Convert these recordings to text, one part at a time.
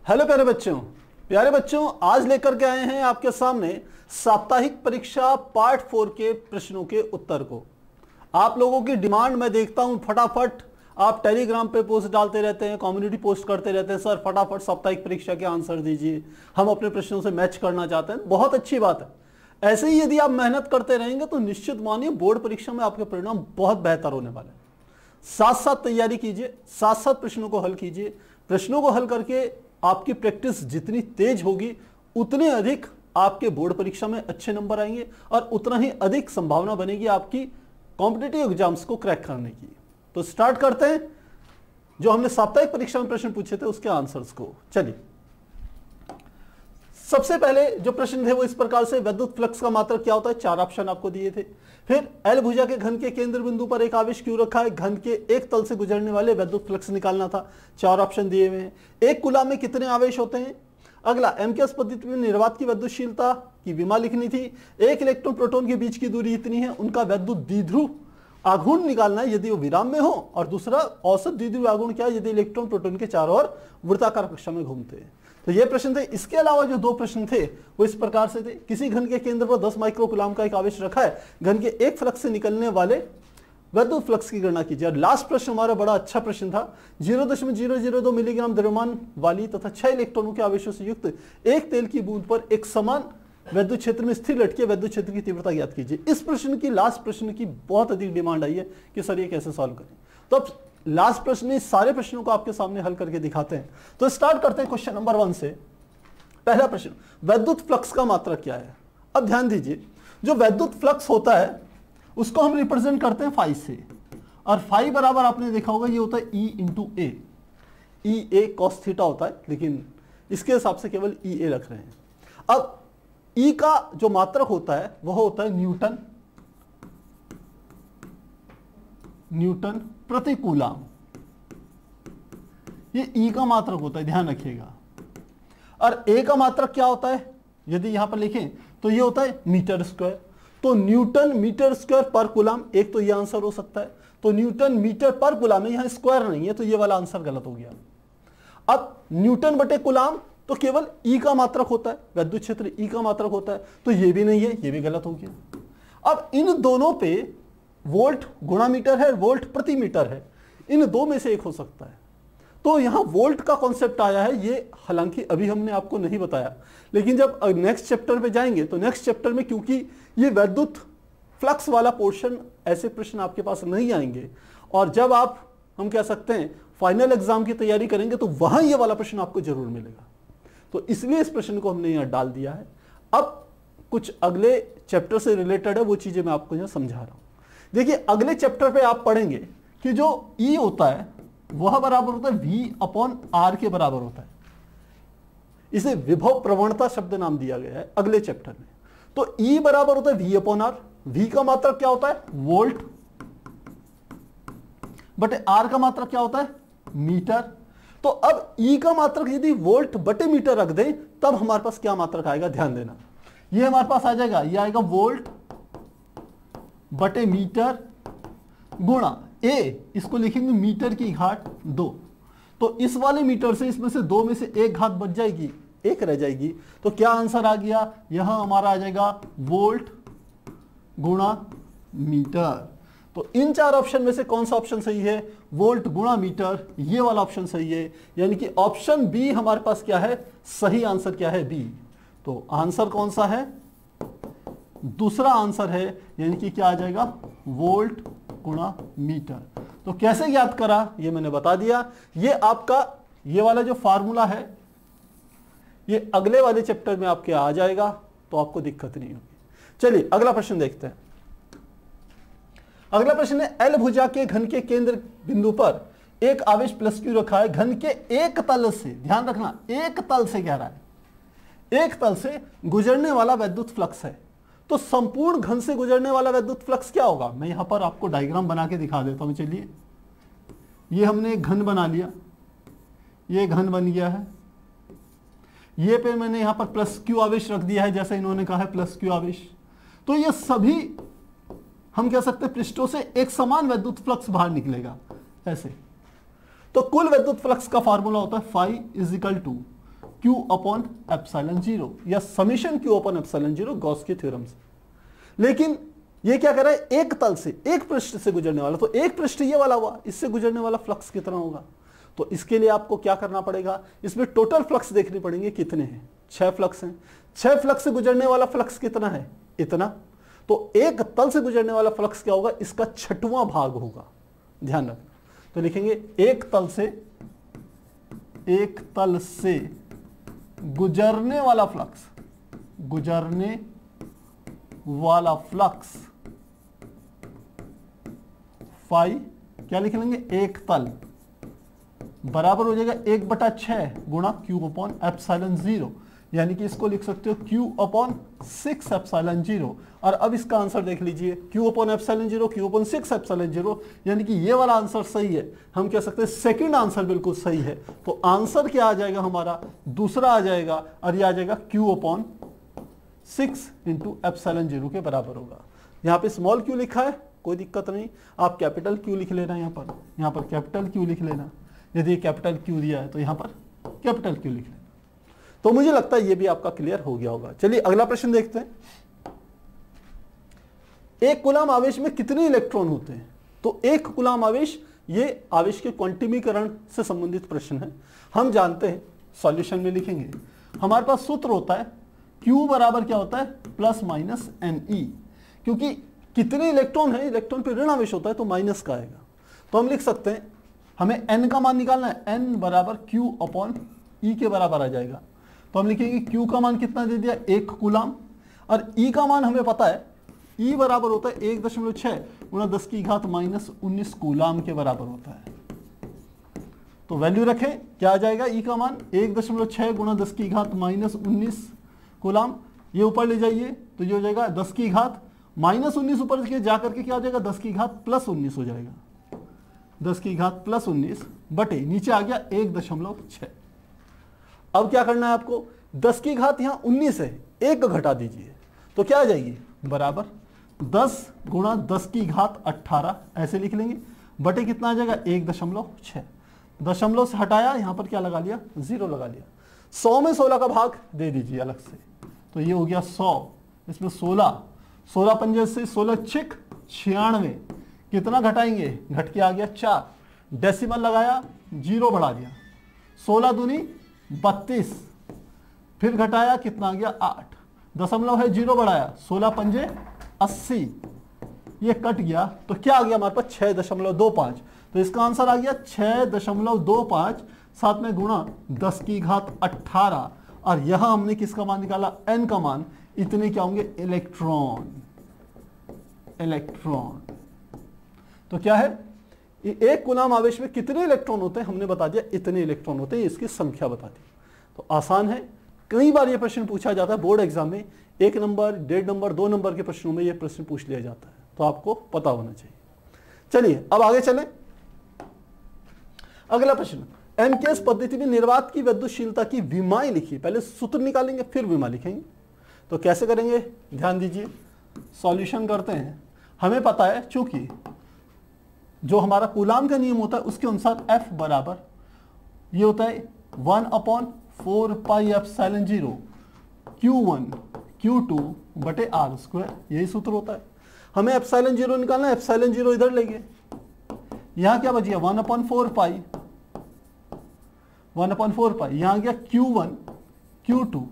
Hello प्यारे बच्चों आज लेकर के आए हैं आपके सामने साप्ताहिक परीक्षा पार्ट 4 के प्रश्नों के उत्तर को। आप लोगों की डिमांड मैं देखता हूं, फटाफट आप टेलीग्राम पे पोस्ट डालते रहते हैं, कम्युनिटी पोस्ट करते रहते हैं, सर फटाफट साप्ताहिक परीक्षा के आंसर दीजिए, हम अपने प्रश्नों से मैच करना चाहते हैं। बहुत अच्छी बात है। ऐसे ही यदि आप मेहनत करते रहेंगे तो निश्चित मानिए बोर्ड परीक्षा में आपके परिणाम बहुत बेहतर होने वाले हैं। साथ साथ तैयारी कीजिए, साथ साथ प्रश्नों को हल कीजिए। प्रश्नों को हल करके आपकी प्रैक्टिस जितनी तेज होगी उतने अधिक आपके बोर्ड परीक्षा में अच्छे नंबर आएंगे और उतना ही अधिक संभावना बनेगी आपकी कॉम्पिटिटिव एग्जाम्स को क्रैक करने की। तो स्टार्ट करते हैं जो हमने साप्ताहिक परीक्षा में प्रश्न पूछे थे उसके आंसर्स को। चलिए, सबसे पहले जो प्रश्न थे वो इस प्रकार से, विद्युत फ्लक्स का मात्रक क्या होता है? 4 ऑप्शन आपको दिए थे। फिर एल भुजा के घन के केंद्र बिंदु पर एक आवेश क्यों रखा है? घन के एक तल से गुजरने वाले विद्युत फ्लक्स निकालना था। 4 ऑप्शन दिए हुए हैं। एक कूलाम में कितने आवेश होते हैं? अगला, एमकेएस पद्धति में निर्वात की विद्युतशीलता की विमा लिखनी थी। एक इलेक्ट्रॉन प्रोटॉन के बीच की दूरी इतनी है, उनका विद्युत द्विध्रुव आघूर्ण निकालना है यदि वो विराम में हो, और दूसरा औसत द्विध्रुव आघूर्ण क्या है यदि इलेक्ट्रॉन प्रोटॉन के चारों ओर वृत्ताकार कक्षा में घूमते हैं। तो ये प्रश्न थे। इसके अलावा जो 2 प्रश्न थे वो इस प्रकार से थे, किसी घन के केंद्र पर 10 माइक्रो कूलाम का एक आवेश रखा है, घन के एक फ्लक्स से निकलने वाले विद्युत फ्लक्स की गणना कीजिए। और लास्ट प्रश्न हमारा बड़ा अच्छा प्रश्न था, 0.002 मिलीग्राम द्रव्यमान वाली तथा 6 इलेक्ट्रॉनों के आवेशों से युक्त एक तेल की बूंद पर एक समान विद्युत क्षेत्र में स्थिर लटके विद्युत क्षेत्र की तीव्रता ज्ञात कीजिए। इस प्रश्न की, लास्ट प्रश्न की बहुत अधिक डिमांड आई है कि सर ये कैसे सॉल्व करें। तो अब लास्ट प्रश्न में सारे प्रश्नों को आपके सामने हल करके दिखाते हैं। तो स्टार्ट करते हैं क्वेश्चन नंबर 1 से। पहला प्रश्न, विद्युत फ्लक्स का मात्रक क्या है? अब ध्यान दीजिए, जो विद्युत फ्लक्स होता है उसको हम रिप्रेजेंट करते हैं फाई से, और फाई बराबर आपने देखा होगा ये होता है ई इंटू ए। ई ए कॉस थीटा होता है, लेकिन इसके हिसाब से केवल ई ए रख रहे हैं। अब ई का जो मात्रक होता है वह होता है न्यूटन प्रति कूलाम। ये ई का मात्रक होता है, ध्यान रखिएगा। और ए का मात्रक क्या होता है यदि यहां पर लिखें तो ये होता है मीटर स्क्वायर। तो न्यूटन मीटर स्क्वायर पर कूलाम, एक तो ये आंसर हो सकता है। तो न्यूटन मीटर पर कूलाम है, यहां स्क्वायर नहीं है, तो ये वाला आंसर गलत हो गया। अब न्यूटन बटे कूलाम तो केवल ई का मात्रक होता है, विद्युत क्षेत्र ई का मात्रक होता है, तो ये भी नहीं है, ये भी गलत हो गया। अब इन दोनों पे वोल्ट गुणा मीटर है, वोल्ट प्रति मीटर है, इन दो में से एक हो सकता है। तो यहां वोल्ट का कॉन्सेप्ट आया है, ये हालांकि अभी हमने आपको नहीं बताया, लेकिन जब नेक्स्ट चैप्टर पे जाएंगे तो नेक्स्ट चैप्टर में, क्योंकि ये विद्युत फ्लक्स वाला पोर्शन, ऐसे प्रश्न आपके पास नहीं आएंगे, और जब आप, हम कह सकते हैं, फाइनल एग्जाम की तैयारी करेंगे तो वहां ये वाला प्रश्न आपको जरूर मिलेगा। तो इसलिए इस प्रश्न को हमने यहां डाल दिया है। अब कुछ अगले चैप्टर से रिलेटेड है, वो चीजें मैं आपको यहां समझा रहा हूं। देखिए, अगले चैप्टर पे आप पढ़ेंगे कि जो E होता है वह बराबर होता है V/R के बराबर होता है। इसे विभव प्रवणता शब्द नाम दिया गया है अगले चैप्टर में। तो E बराबर होता है V/R। V का मात्रक क्या होता है? वोल्ट बटे R का मात्रक क्या होता है? मीटर। तो अब E का मात्रक यदि वोल्ट बटे मीटर रख दें तब हमारे पास क्या मात्रक आएगा? ध्यान देना, ये हमारे पास आ जाएगा, ये आएगा वोल्ट बटे मीटर गुणा ए, इसको लिखेंगे मीटर की घात 2। तो इस वाले मीटर से, इसमें से 2 में से एक घात बच जाएगी, एक रह जाएगी। तो क्या आंसर आ गया? यहां हमारा आ जाएगा वोल्ट गुणा मीटर। तो इन 4 ऑप्शन में से कौन सा ऑप्शन सही है? वोल्ट गुणा मीटर, ये वाला ऑप्शन सही है। यानी कि ऑप्शन बी हमारे पास क्या है? सही आंसर क्या है? बी। तो आंसर कौन सा है? दूसरा आंसर है, यानी कि क्या आ जाएगा? वोल्ट गुणा मीटर। तो कैसे याद करा ये मैंने बता दिया। ये आपका, ये वाला जो फार्मूला है ये अगले वाले चैप्टर में आपके आ जाएगा, तो आपको दिक्कत नहीं होगी। चलिए अगला प्रश्न देखते हैं। अगला प्रश्न है, एल भुजा के घन के केंद्र बिंदु पर एक आवेश प्लस क्यू रखा है, घन के एक तल से, ध्यान रखना एक तल से कह रहा है, एक तल से गुजरने वाला विद्युत फ्लक्स है। तो संपूर्ण घन से गुजरने वाला विद्युत फ्लक्स क्या होगा? मैं यहां पर आपको डायग्राम बना के दिखा देता हूं। चलिए, ये हमने एक घन बना लिया, ये घन बन गया है, ये पे मैंने यहां पर प्लस क्यू आवेश रख दिया है, जैसे इन्होंने कहा है प्लस क्यू आवेश। तो ये सभी हम कह सकते हैं पृष्ठों से एक समान विद्युत फ्लक्स बाहर निकलेगा ऐसे। तो कुल विद्युत फ्लक्स का फार्मूला होता है phi is equal to Q upon epsilon zero या summation Q upon epsilon zero Gauss के थ्योरम से। लेकिन ये क्या कर रहा है, एक तल से एक पृष्ठ से गुजरने वाला, तो एक पृष्ठ ये वाला हुआ, इससे गुजरने वाला फ्लक्स कितना होगा। तो इसके लिए आपको क्या करना पड़ेगा, इसमें टोटल फ्लक्स देखने पड़ेंगे कितने हैं, 6 फ्लक्स हैं। 6 फ्लक्स से गुजरने वाला फ्लक्स कितना है, इतना। तो एक तल से गुजरने वाला फ्लक्स क्या होगा, इसका 6वां भाग होगा, ध्यान रखना। तो लिखेंगे एक तल से गुजरने वाला फ्लक्स फाई क्या लिख लेंगे, एक तल बराबर हो जाएगा 1/6 गुणा Q अपॉन एप्सिलॉन जीरो, यानी कि इसको लिख सकते हो Q अपॉन 6 एप्सिलॉन जीरो। और अब इसका आंसर देख लीजिए, Q upon epsilon zero, Q upon 6 epsilon zero, यानी कि ये वाला आंसर सही है। हम कह सकते हैं सेकंड आंसर बिल्कुल सही है। तो आंसर क्या आ जाएगा हमारा, दूसरा आ जाएगा, और ये आ जाएगा Q upon 6 into epsilon zero के बराबर होगा। यहाँ पे स्मॉल q लिखा है, कोई दिक्कत नहीं, आप कैपिटल Q लिख लेना, यहाँ पर कैपिटल Q लिख लेना। यदि कैपिटल Q दिया है तो यहाँ पर कैपिटल Q लिख लेना। तो मुझे लगता है ये भी आपका क्लियर हो गया होगा। चलिए अगला प्रश्न देखते हैं। एक कूलाम आवेश में कितने इलेक्ट्रॉन होते हैं। तो एक कूलाम आवेश, ये आवेश के क्वांटिमीकरण से संबंधित प्रश्न है। हम जानते हैं, सॉल्यूशन में लिखेंगे, हमारे पास सूत्र होता है Q बराबर क्या होता है, प्लस माइनस Ne। क्योंकि कितने इलेक्ट्रॉन है, इलेक्ट्रॉन पे ऋण आवेश होता है तो माइनस का आएगा। तो हम लिख सकते हैं, हमें n का मान निकालना है, n बराबर Q अपॉन E के बराबर आ जाएगा। तो हम लिखेंगे Q का मान कितना दे दिया, 1 कूलाम, और E का मान हमें पता है, E बराबर होता है 1.6 गुणा 10 की घात माइनस 19 कूलाम के बराबर होता है। तो वैल्यू रखें, क्या आ जाएगा, E का मान 1.6 गुणा 10 की घात माइनस 19 कूलाम। ये ऊपर ले जाइए तो ये हो जाएगा 10 की घात माइनस 19, ऊपर के जाकर के क्या हो जाएगा, 10 की घात प्लस 19 हो जाएगा। 10 की घात प्लस 19 बटे नीचे आ गया 1.6। अब क्या करना है आपको, 10 की घात यहाँ 19 है, 1 घटा दीजिए तो क्या आ जाएगी, बराबर 10 गुणा 10 की घात 18, ऐसे लिख लेंगे, बटे कितना आ जाएगा 1.6। दशमलव से हटाया, यहाँ पर क्या लगा लिया, 0 लगा लिया। 100 में 16 का भाग दे दीजिए अलग से, तो ये हो गया 100, इसमें 16 पंजे से 16 छिक 96, कितना घटाएंगे, घट के आ गया 4, डेसिमल लगाया 0 बढ़ा दिया, 16 दूनी 32, फिर घटाया कितना आ गया 8, दशमलव है 0 बढ़ाया, 16 पंजे 80, ये कट गया तो क्या आ गया हमारे पास 6.25। तो इसका आंसर आ गया 6.25, साथ में गुणा 10 की घात 18, और यहां हमने किसका मान निकाला, n का मान, इतने क्या होंगे, इलेक्ट्रॉन। तो क्या है, एक कूलाम आवेश में कितने इलेक्ट्रॉन होते हैं, हमने बता दिया इतने इलेक्ट्रॉन होते हैं, इसकी संख्या बता दी। तो आसान है, कई बार ये प्रश्न पूछा जाता है बोर्ड एग्जाम में, 1 नंबर, 1.5 नंबर, 2 नंबर के प्रश्नों में ये प्रश्न पूछ लिया जाता है, तो आपको पता होना चाहिए। चलिए अब आगे चलें। अगला प्रश्न, एमकेएस पद्धति में निर्वात की विद्युतशीलता की विमाएं लिखिए। पहले सूत्र निकालेंगे फिर विमा लिखेंगे। तो कैसे करेंगे, ध्यान दीजिए, सॉल्यूशन करते हैं। हमें पता है, चूंकि जो हमारा कूलाम का नियम होता है उसके अनुसार F बराबर ये होता है 1/4 पाई एप्सिलॉन 0 Q1 Q2 बटे R², यही सूत्र होता है। हमें एप्सिलॉन 0 निकालना है, एप्सिलॉन 0 इधर लेंगे, यहां क्या बचिए 1/4 पाई, 1/4 पाई, यहां गया Q1 Q2,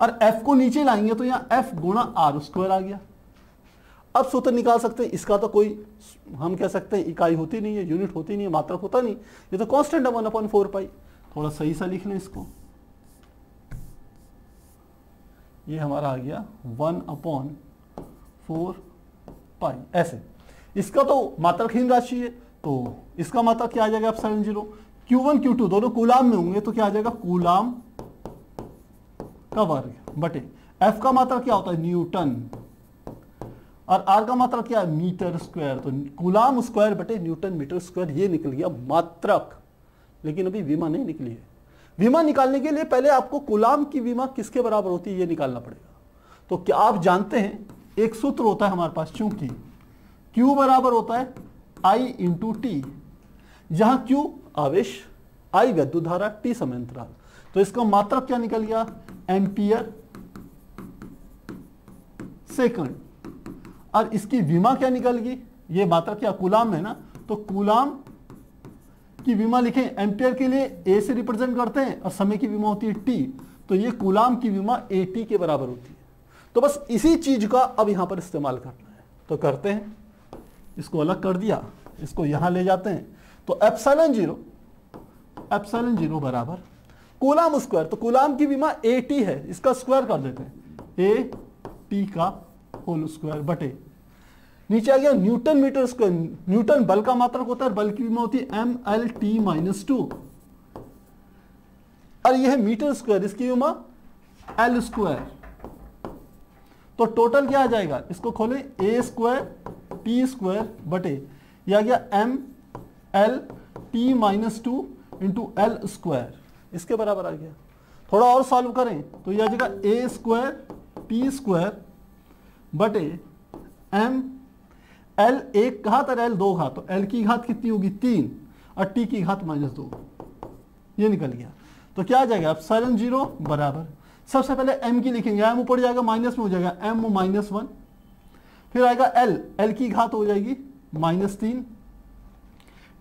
और F को नीचे लाएंगे तो यहां F गुणा R² आ गया। अब सूत्र निकाल सकते हैं, इसका तो कोई, हम कह सकते हैं इकाई होती नहीं है, यूनिट होती नहीं है, मात्रक होता नहीं, ये तो कांस्टेंट है 1/4 पाई। थोड़ा सही सा लिख लें इसको, ये हमारा आ गया 1/4 पाई, ऐसे। इसका तो मात्रकहीन राशि है, तो इसका मात्रक क्या आ जाएगा, एप्सिलॉन 0। Q1 Q2 दोनों कूलाम में होंगे तो क्या आ जाएगा, कूलाम का वर्ग बटे F का मात्रक क्या होता है, न्यूटन, और R का मात्रक क्या है, मीटर स्क्वायर। तो कूलाम स्क्वायर बटे न्यूटन मीटर स्क्वायर, ये निकल गया मात्रक। लेकिन अभी विमा नहीं निकली है। विमा निकालने के लिए पहले आपको कूलाम की विमा किसके बराबर होती है ये निकालना पड़ेगा। तो क्या आप जानते हैं, एक सूत्र होता है हमारे पास, चूंकि Q बराबर होता है I × T, जहां Q आवेश, I विद्युत धारा, T समय अंतराल। तो इसका मात्रक क्या निकल गया, एम्पियर सेकंड। और इसकी विमा क्या निकल गई, ये मात्रक क्या कूलाम है ना, तो कूलाम की विमा लिखें, एम्पियर के लिए ए से रिप्रेजेंट करते हैं और समय की विमा होती है टी, तो ये कूलाम की विमा ए टी के बराबर होती है। तो बस इसी चीज का अब यहां पर इस्तेमाल करना है, तो करते हैं। इसको अलग कर दिया, इसको यहां ले जाते हैं, तो एप्सिलॉन जीरो बराबर कूलाम स्क्वायर, तो कूलाम की विमा ए टी है, इसका स्क्वायर कर देते हैं, ए टी का होल स्क्वायर बटे, नीचे आ गया न्यूटन मीटर स्क्वायर। न्यूटन बल का मात्रक होता है, बल की विमा होती है एम एल टी माइनस 2, और यह है मीटर स्क्वायर, इसकी विमा एल स्क्वायर। तो टोटल क्या आ जाएगा, इसको खोले, ए स्क्वायर टी स्क्वायर बटे, यह आ गया M L T minus 2 into L square, इसके बराबर आ गया। थोड़ा और सॉल्व करें तो यह आ जाएगा ए स्क्वायर टी स्क्वायर बटे एम एल एक घात और एल दो घात, तो एल की घात कितनी होगी 3 और टी की घात -2, ये निकल गया। तो क्या आ जाएगा, एप्सिलॉन जीरो बराबर, सबसे पहले एम की लिखेंगे, एम ऊपर जाएगा माइनस में हो जाएगा एम -1, फिर आएगा एल की घात हो जाएगी -3,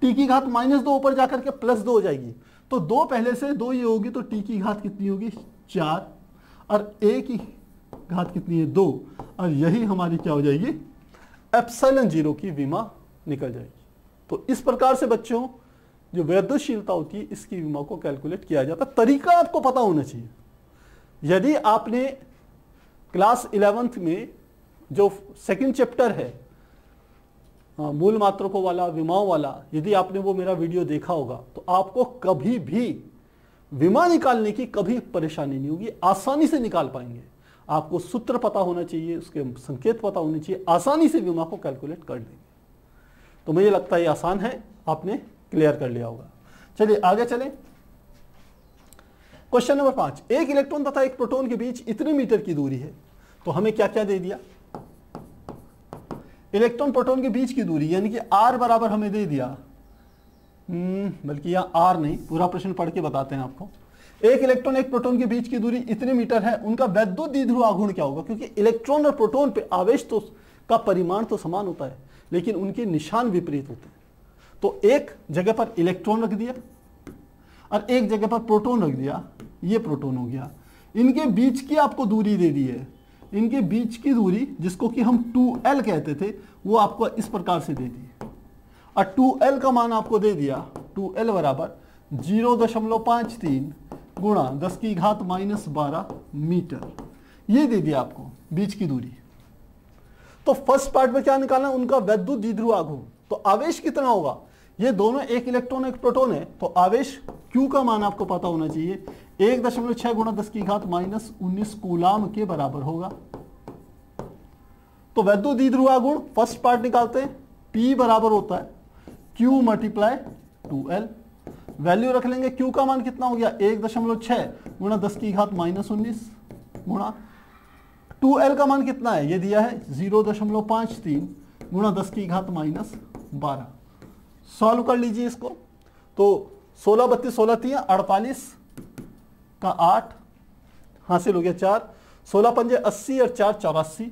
टी की घात -2 ऊपर जाकर के +2 हो जाएगी, तो 2 पहले से 2 ये होगी, तो टी की घात कितनी होगी 4 और ए की घात कितनी है 2, और यही हमारी क्या हो जाएगी, एप्सिलॉन जीरो की विमा निकल जाएगी। तो इस प्रकार से बच्चों जो वैद्युतशीलता होती है इसकी विमा को कैलकुलेट किया जाता है। तरीका आपको पता होना चाहिए। यदि आपने क्लास 11th में जो सेकंड चैप्टर है मूल मात्रकों वाला, विमाओं वाला, यदि आपने वो मेरा वीडियो देखा होगा तो आपको कभी भी विमा निकालने की कभी परेशानी नहीं होगी, आसानी से निकाल पाएंगे। आपको सूत्र पता होना चाहिए, उसके संकेत पता होने चाहिए, आसानी से विमा को कैलकुलेट कर लेंगे। तो मुझे लगता है ये आसान है, आपने क्लियर कर लिया होगा। चलिए आगे चलें। क्वेश्चन नंबर 5, एक इलेक्ट्रॉन तथा एक प्रोटॉन के बीच इतने मीटर की दूरी है, तो हमें क्या क्या दे दिया, इलेक्ट्रॉन प्रोटॉन के बीच की दूरी, यानी कि r बराबर हमें दे दिया, बल्कि यहां r नहीं, पूरा प्रश्न पढ़ के बताते हैं आपको। एक इलेक्ट्रॉन एक प्रोटॉन के बीच की दूरी इतने मीटर है, उनका वैद्युत द्विध्रुव आघूर्ण क्या होगा, क्योंकि इलेक्ट्रॉन और प्रोटॉन पे आवेश तो का परिमाण तो समान होता है, लेकिन उनके निशान विपरीत होते हैं। तो एक जगह पर इलेक्ट्रॉन रख दिया और एक जगह पर प्रोटॉन रख दिया, ये प्रोटॉन हो गया, इनके बीच की आपको दूरी दे दी है, इनके बीच की दूरी जिसको कि हम 2L कहते थे, वो आपको इस प्रकार से दे दी, और 2L का मान आपको दे दिया, 2L बराबर 0.53 गुणा 10 की घात -12 मीटर, ये दे दिया आपको बीच की दूरी। तो फर्स्ट पार्ट में क्या निकालना, उनका वैद्युत द्विध्रुव आघूर्ण। तो आवेश कितना होगा, ये दोनों एक इलेक्ट्रॉन एक प्रोटॉन है, तो आवेश Q का मान आपको पता होना चाहिए, 1.6 गुणा 10 की घात -19 कूलाम के बराबर होगा। तो वैद्युत द्विध्रुव आघूर्ण फर्स्ट पार्ट निकालते हैं, P बराबर होता है Q मल्टीप्लाई 2L, वैल्यू रख लेंगे, Q का मान कितना हो गया 1.6 गुणा 10 की घात -19 गुणा 2L का मान कितना है, ये दिया है 0.53 गुणा 10 की घात -12। सॉल्व कर लीजिए इसको, तो 16 32 16 3 48 का 8 हासिल हो गया 4, 16 पंजे 80 और 4 84,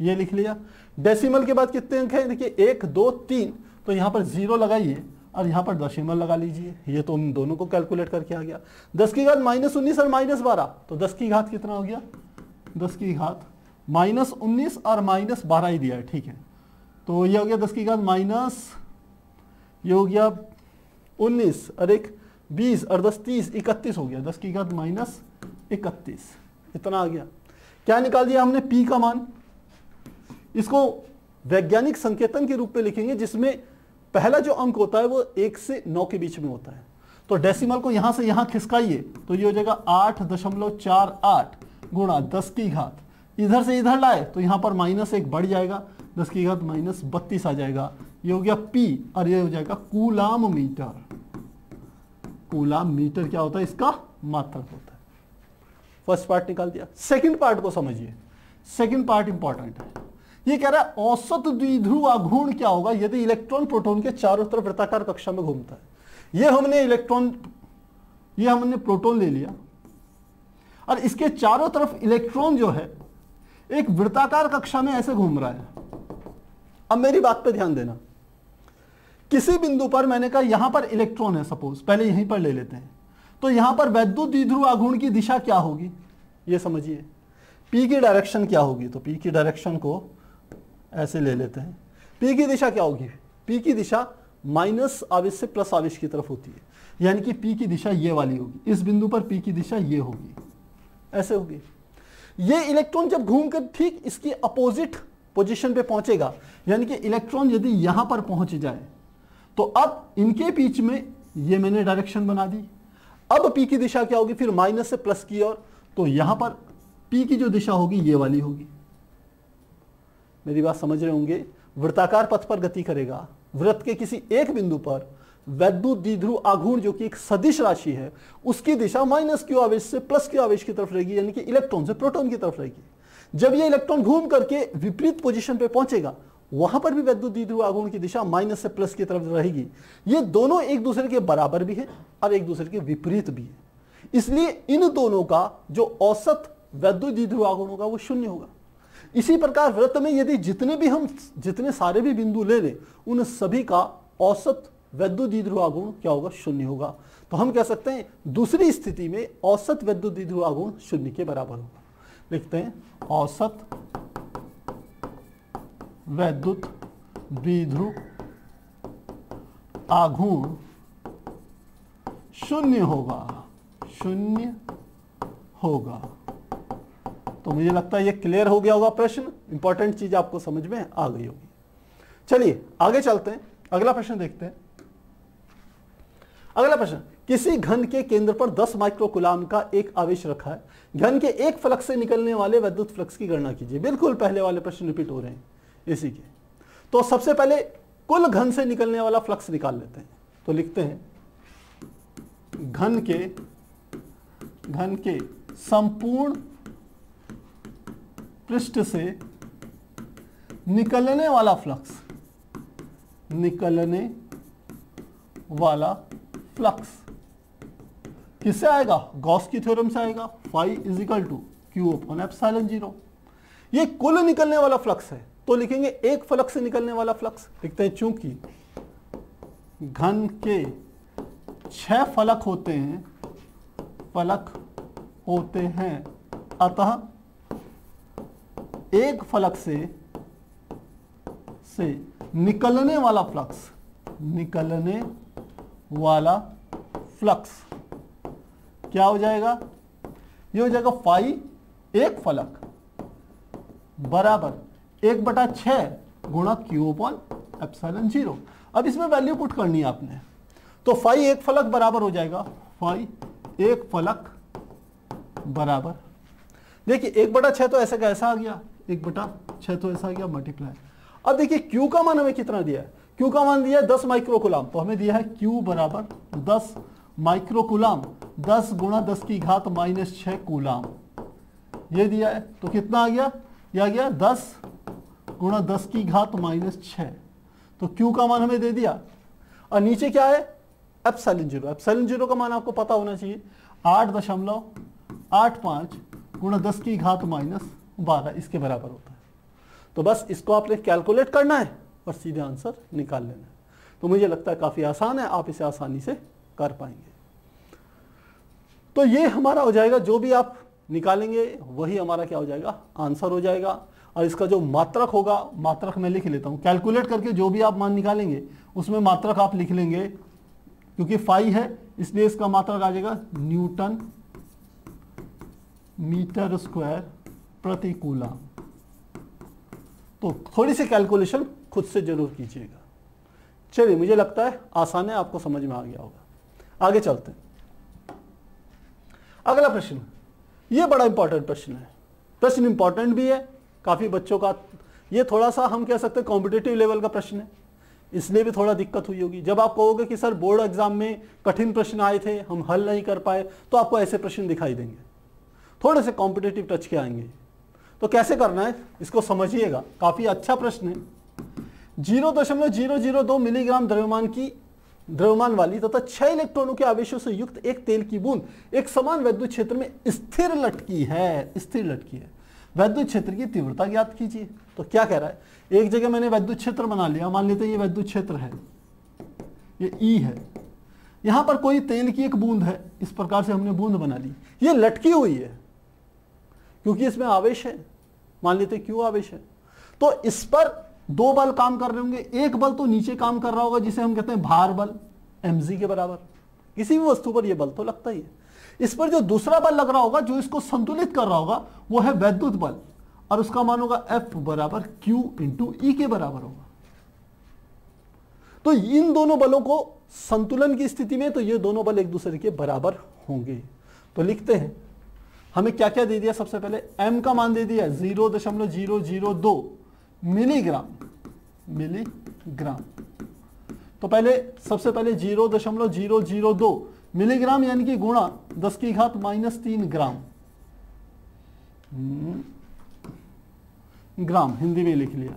ये लिख लिया। डेसिमल के बाद कितने अंक हैं, देखिए 1 2 3, तो यहां पर 0 लगाइए और यहां पर डेसिमल लगा लीजिए, ये तो हम दोनों को कैलकुलेट करके आ गया। 10 की घात -19 और -12, तो 10 की घात कितना हो गया, 10 की घात -19 और -12 ही दिया है, ठीक है। तो ये हो गया 10 की घात ये हो गया 19 और एक 20 और 10 30 31 हो गया, 10 की घात -31, इतना आ गया। क्या निकाल दिया हमने, P का मान। इसको वैज्ञानिक संकेतन के रूप में लिखेंगे, जिसमें पहला जो अंक होता है वो 1 से 9 के बीच में होता है। तो डेसिमल को यहां से यहां खिसकाइए, तो ये हो जाएगा 8.48 गुणा 10 की घात, इधर से इधर लाए तो यहां पर -1 बढ़ जाएगा, 10 की घात -32 आ जाएगा, ये हो गया P, और ये हो जाएगा कूलाम मीटर। कूलाम मीटर क्या होता है, इसका मात्रक होता है। फर्स्ट पार्ट निकाल दिया। सेकंड पार्ट को समझिए, सेकंड पार्ट इंपॉर्टेंट है। ये कह रहा है औसत द्विध्रुव आघूर्ण क्या होगा यदि इलेक्ट्रॉन प्रोटॉन के चारों तरफ वृत्ताकार कक्षा में घूमता है। ये हमने इलेक्ट्रॉन ये हमने प्रोटॉन ले लिया और इसके चारों तरफ इलेक्ट्रॉन जो है एक वृत्ताकार कक्षा में ऐसे घूम रहा है। अब मेरी बात पे ध्यान देना, किसी बिंदु पर मैंने कहा यहां पर इलेक्ट्रॉन है, सपोज पहले यहीं पर ले लेते हैं, तो यहां पर वैद्युत द्विध्रुव आघूर्ण की दिशा क्या होगी ये समझिए। P की डायरेक्शन क्या होगी, तो P की डायरेक्शन को ऐसे ले लेते हैं। P की दिशा क्या होगी, P की दिशा माइनस आवेश से प्लस आवेश की तरफ होती है, यानी कि P की दिशा ये वाली होगी। इस बिंदु पर P की दिशा ये होगी, ऐसे होगी। ये इलेक्ट्रॉन जब घूमकर ठीक इसकी अपोजिट पोजीशन पे पहुंचेगा, यानी कि इलेक्ट्रॉन यदि यहां पर पहुंच जाए तो अब इनके बीच में ये मैंने डायरेक्शन बना दी। अब P की दिशा क्या होगी, फिर माइनस से प्लस की ओर, तो यहां पर P की जो दिशा होगी ये वाली होगी। मेरी बात समझ रहे होंगे। वृत्ताकार पथ पर गति करेगा, वृत्त के किसी एक बिंदु पर वैद्युत द्विध्रुव आघूर्ण जो कि एक सदिश राशि है, उसकी दिशा माइनस क्यू आवेश से प्लस क्यू आवेश की तरफ रहेगी, यानी कि इलेक्ट्रॉन से प्रोटॉन की तरफ रहेगी। जब ये इलेक्ट्रॉन घूम करके विपरीत पोजीशन पे पहुंचेगा, वहां पर भी वैद्युत द्विध्रुव आघूर्ण की दिशा माइनस से प्लस की तरफ रहेगी। ये दोनों एक दूसरे के बराबर भी है और एक दूसरे के विपरीत भी है, इसलिए इन दोनों का जो औसत वैद्युत द्विध्रुव आघूर्ण होगा वो शून्य होगा। इसी प्रकार वृत्त में यदि जितने सारे भी बिंदु ले लें, उन सभी का औसत वैद्युत द्विध्रुव आघूर्ण क्या होगा, शून्य होगा। तो हम कह सकते हैं दूसरी स्थिति में औसत वैद्युत द्विध्रुव आघूर्ण शून्य के बराबर होगा। लिखते हैं औसत वैद्युत द्विध्रुव आघूर्ण शून्य होगा, शून्य होगा। तो मुझे लगता है ये क्लियर हो गया होगा प्रश्न, इंपॉर्टेंट चीज आपको समझ में आ गई होगी। चलिए आगे चलते हैं, अगला प्रश्न देखते हैं। अगला प्रश्न, किसी घन के केंद्र पर 10 माइक्रोकूलाम का एक आवेश रखा है, घन के एक फ्लक्स से निकलने वाले विद्युत फ्लक्स की गणना कीजिए। बिल्कुल पहले वाले प्रश्न रिपीट हो रहे हैं इसी के। तो सबसे पहले कुल घन से निकलने वाला फ्लक्स निकाल लेते हैं। तो लिखते हैं घन के संपूर्ण पृष्ठ से निकलने वाला फ्लक्स, निकलने वाला फ्लक्स किससे आएगा, गॉस की थ्योरम से आएगा। Phi is equal to Q upon epsilon 0। ये कुल निकलने वाला फ्लक्स है, तो लिखेंगे एक फलक से निकलने वाला फ्लक्स। लिखते हैं चूंकि घन के 6 फलक होते हैं, अतः एक फलक से निकलने वाला फ्लक्स क्या हो जाएगा, ये हो जाएगा फाई एक फलक बराबर 1/6 गुणा क्यू अपॉन एप्सिलॉन 0। अब इसमें वैल्यू पुट करनी है आपने, तो फाई एक फलक बराबर हो जाएगा, फाई एक फलक बराबर, देखिए 1/6 तो ऐसे का ऐसा आ गया, 1/6 तो ऐसा आ गया मल्टीप्लाई। अब देखिए क्यू का मान हमें कितना दिया है, क्यू का मान दिया है 10 माइक्रोकूलाम, तो हमें दिया है क्यू बराबर 10 माइक्रोकूलाम, 10 गुणा 10 की घात -6 कूलाम, ये दिया है। तो कितना आ गया, यह आ गया 10 गुणा 10 की घात -6। तो क्यू का मान हमें दे दिया, और नीचे क्या है एप्सिलॉन 0। एप्सिलॉन 0 का मान आपको पता होना चाहिए 8.85 गुणा 10 की घात -12 इसके बराबर होता है। तो बस इसको आपने कैलकुलेट करना है और सीधे आंसर निकाल लेना है। तो मुझे लगता है काफी आसान है, आप इसे आसानी से कर पाएंगे। तो ये हमारा हो जाएगा, जो भी आप निकालेंगे वही हमारा क्या हो जाएगा, आंसर हो जाएगा। और इसका जो मात्रक होगा, मात्रक मैं लिख लेता हूं, कैलकुलेट करके जो भी आप मान निकालेंगे उसमें मात्रक आप लिख लेंगे, क्योंकि फाई है इसलिए इसका मात्रक आ जाएगा न्यूटन मीटर स्क्वायर प्रति कूलम। तो थोड़ी सी कैलकुलेशन खुद से जरूर कीजिएगा। चलिए मुझे लगता है आसान है, आपको समझ में आ गया होगा। आगे चलते हैं, अगला प्रश्न, ये बड़ा इंपॉर्टेंट प्रश्न है। प्रश्न इंपॉर्टेंट भी है काफी बच्चों का, ये थोड़ा सा हम कह सकते हैं कॉम्पिटिटिव लेवल का प्रश्न है, इसलिए भी थोड़ा दिक्कत हुई होगी। जब आप कहोगे कि सर बोर्ड एग्जाम में कठिन प्रश्न आए थे, हम हल नहीं कर पाए, तो आपको ऐसे प्रश्न दिखाई देंगे, थोड़े से कॉम्पिटिटिव टच के आएंगे। तो कैसे करना है इसको समझिएगा, काफी अच्छा प्रश्न है। 0.002 मिलीग्राम द्रव्यमान की द्रव्यमान वाली तथा 6 इलेक्ट्रॉनों के आवेशों से युक्त एक तेल की बूंद एक समान वैद्युत क्षेत्र में स्थिर लटकी है, स्थिर लटकी है। वैद्युत क्षेत्र की तीव्रता ज्ञात कीजिए। तो क्या कह रहा है, एक जगह मैंने वैद्युत क्षेत्र बना लिया, मान लेते हैं ये वैद्युत क्षेत्र है, ये E है, यहां पर कोई तेल की एक बूंद है, इस प्रकार से हमने बूंद बना ली, ये लटकी हुई है क्योंकि इसमें आवेश है, मान लेते हैं Q आवेश है। तो इस पर दो बल काम कर रहे होंगे, एक बल तो नीचे काम कर रहा होगा जिसे हम कहते हैं भार बल, mg के बराबर। किसी भी वस्तु पर यह बल तो लगता ही है। इस पर जो दूसरा बल लग रहा होगा जो इसको संतुलित कर रहा होगा वो है वैद्युत बल, और उसका मान होगा F बराबर Q इंटू E के बराबर होगा। तो इन दोनों बलों को संतुलन की स्थिति में तो ये दोनों बल एक दूसरे के बराबर होंगे। तो लिखते हैं, हमें क्या क्या दे दिया, सबसे पहले m का मान दे दिया 0.002 मिलीग्राम, तो पहले सबसे पहले 0.002 मिलीग्राम यानी कि गुणा 10⁻³ ग्राम, ग्राम हिंदी में लिख लिया।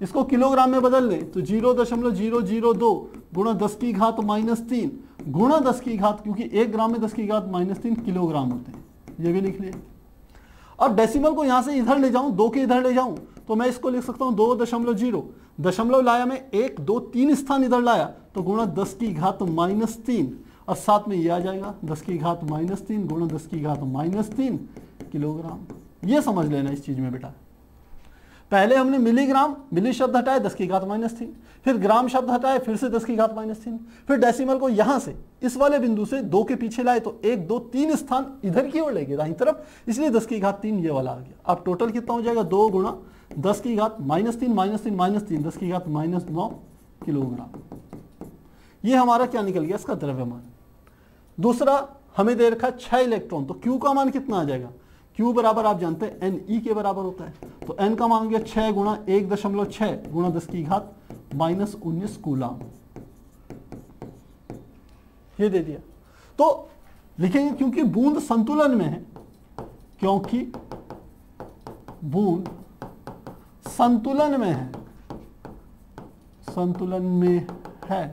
इसको किलोग्राम में बदल लें तो 0.002 गुणा 10⁻³ गुणा 10⁻, क्योंकि 1 ग्राम में 10⁻³ किलोग्राम होते हैं, ये भी लिख लिया। अब डेसिमल को यहां से इधर ले जाऊं, 2 के इधर ले जाऊं, तो मैं इसको लिख सकता हूं 2.0, दशमलव लाया मैं 1 2 3 स्थान इधर लाया तो गुणा 10⁻³ और साथ में ये आ जाएगा 10⁻³ गुणा 10⁻³ किलोग्राम। ये समझ लेना इस चीज में बेटा। पहले हमने मिलीग्राम, मिली शब्द हटाए 10⁻³, फिर ग्राम शब्द हटाए फिर से 10⁻³, फिर डेसिमल को यहां से इस वाले बिंदु से 2 के पीछे लाए तो 1 2 3 स्थान इधर की ओर ले गए दाहिनी तरफ, इसलिए 10⁻³ ये वाला आ गया। अब टोटल कितना हो जाएगा, 2 गुणा 10⁻³ 10⁻9 किलोग्राम। ये हमारा क्या निकल गया, इसका द्रव्यमान। दूसरा हमें दे रखा 6 इलेक्ट्रॉन, तो Q का मान कितना आ जाएगा, Q बराबर आप जानते हैं Ne के बराबर होता है, तो N का मान हो गया 6 गुणा 1.6 गुणा 10⁻⁻19 कूलाम, ये दे दिया। तो लिखेंगे क्योंकि बूंद संतुलन में है, क्योंकि बूंद संतुलन में है, संतुलन में है,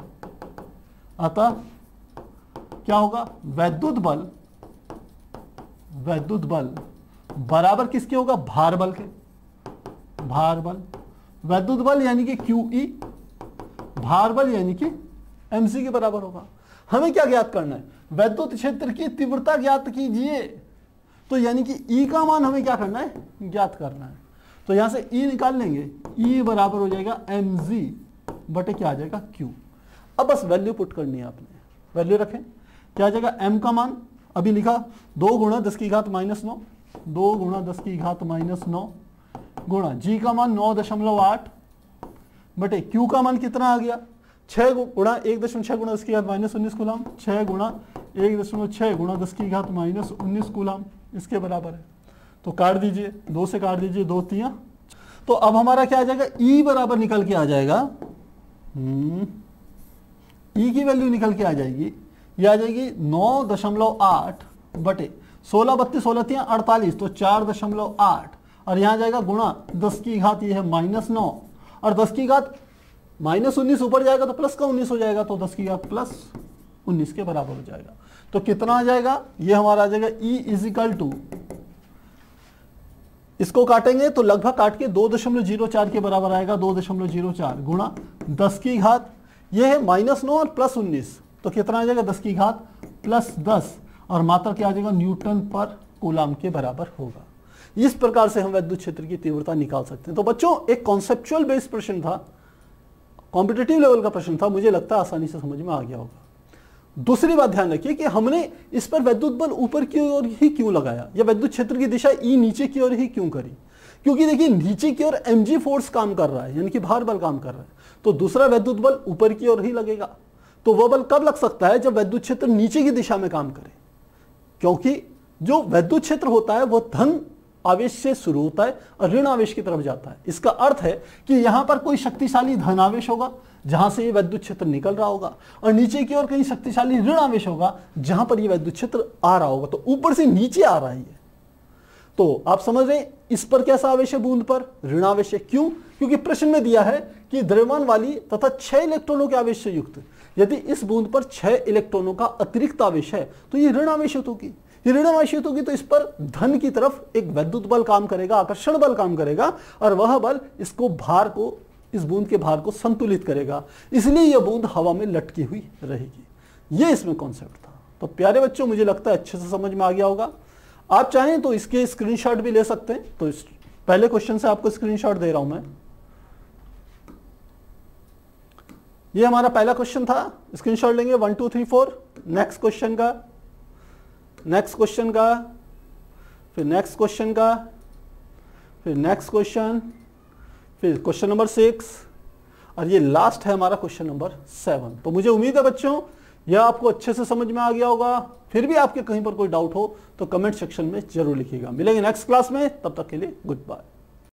अतः क्या होगा, वैद्युत बल बराबर किसके होगा, भार बल के, भार बल, वैद्युत बल यानी कि QE, भार बल यानी कि mc के बराबर होगा। हमें क्या ज्ञात करना है, वैद्युत क्षेत्र की तीव्रता ज्ञात कीजिए, तो यानी कि E का मान हमें क्या करना है, ज्ञात करना है। तो यहां से E निकाल लेंगे, E बराबर हो जाएगा mg बटे क्या आ जाएगा Q। अब बस वैल्यू पुट करनी है आपने, वैल्यू रखें, क्या आ जाएगा, m का मान अभी लिखा 2 गुणा 10⁻⁹, 2 गुणा 10⁻⁹ गुणा g का मान 9.8 बटे Q का मान कितना आ गया, 6 गुणा 1.6 गुणा 10⁻⁻19 कूलाम, 6 गुणा 1.6 गुणा 10⁻⁻19 कूलाम, इसके बराबर है। तो काट दीजिए, 2 से काट दीजिए, 2 3, तो अब हमारा क्या आ जाएगा, E बराबर निकल के आ जाएगा, E की वैल्यू निकल के आ जाएगी, ये आ जाएगी 9.8 बटे 16 32 16 3 48, तो 4.8, और यहां जाएगा गुणा 10 की घात, ये है -9, और 10 की घात -19 ऊपर जाएगा तो प्लस का 19 हो जाएगा, तो 10 की घात +19 के बराबर हो जाएगा। तो कितना आ जाएगा, ये हमारा आ जाएगा E इजिकल टू, इसको काटेंगे तो लगभग काट के 2.04 के बराबर आएगा, 2.04 गुणा 10 की घात, ये है -9 और +19, तो कितना आ जाएगा, 10 की घात +10, और मात्रा क्या आ जाएगा, न्यूटन पर कूलाम के बराबर होगा। इस प्रकार से हम वैद्युत क्षेत्र की तीव्रता निकाल सकते हैं। तो बच्चों एक कॉन्सेप्चुअल बेस्ड प्रश्न था, कॉम्पिटिटिव लेवल का प्रश्न था, मुझे लगता है आसानी से समझ में आ गया होगा। दूसरी बात ध्यान रखिए कि हमने इस पर वैद्युत बल ऊपर की ओर ही क्यों लगाया, या वैद्युत क्षेत्र की दिशा E नीचे की ओर ही क्यों करी, क्योंकि देखिए नीचे की ओर mg फोर्स काम कर रहा है, यानी कि भार बल काम कर रहा है, तो दूसरा वैद्युत बल ऊपर की ओर ही लगेगा। तो वह बल कब लग सकता है, जब वैद्युत क्षेत्र नीचे की दिशा में काम करे, क्योंकि जो वैद्युत क्षेत्र होता है वह धन आवेश से शुरू होता है और ऋण आवेश की तरफ जाता है। इसका अर्थ है कि यहां पर कोई शक्तिशाली धन आवेश होगा जहां से ये वैद्युत क्षेत्र निकल रहा होगा, और नीचे की ओर कहीं शक्तिशाली ऋण आवेश होगा जहां पर ये वैद्युत क्षेत्र आ रहा होगा। तो ऊपर से नीचे आ रहा है ये, तो आप समझ रहे हैं इस पर कैसा आवेश है, बूंद पर ऋण आवेश है। क्यों, क्योंकि प्रश्न में दिया है कि द्रव्यमान वाली तथा 6 इलेक्ट्रॉनों के आवेश से युक्त यदि इस बूंद पर 6 इलेक्ट्रॉनों का अतिरिक्त आवेश है तो ये ऋण आवेशित होगी। ये ऋण आवेशित होगी तो इस पर धन की तरफ एक वैद्युत बल काम करेगा, आकर्षण बल काम करेगा, और वह बल इसको भार को, इस बूंद के भार को संतुलित करेगा, इसलिए यह बूंद हवा में लटकी हुई रहेगी। ये इसमें कॉन्सेप्ट था। तो प्यारे बच्चों, मुझे लगता है अच्छे से समझ में आ गया होगा। आप चाहें तो इसके स्क्रीनशॉट भी ले सकते हैं। तो इस पहले क्वेश्चन से आपको स्क्रीनशॉट दे रहा हूं मैं। ये हमारा पहला क्वेश्चन था, स्क्रीनशॉट लेंगे 1 2 3 4। नेक्स्ट क्वेश्चन का, नेक्स्ट क्वेश्चन का, फिर नेक्स्ट क्वेश्चन का, फिर नेक्स्ट क्वेश्चन, फिर क्वेश्चन नंबर 6, और ये लास्ट है हमारा क्वेश्चन नंबर 7। तो मुझे उम्मीद है बच्चों यह आपको अच्छे से समझ में आ गया होगा। फिर भी आपके कहीं पर कोई डाउट हो तो कमेंट सेक्शन में जरूर लिखिएगा। मिलेंगे नेक्स्ट क्लास में, तब तक के लिए गुड बाय।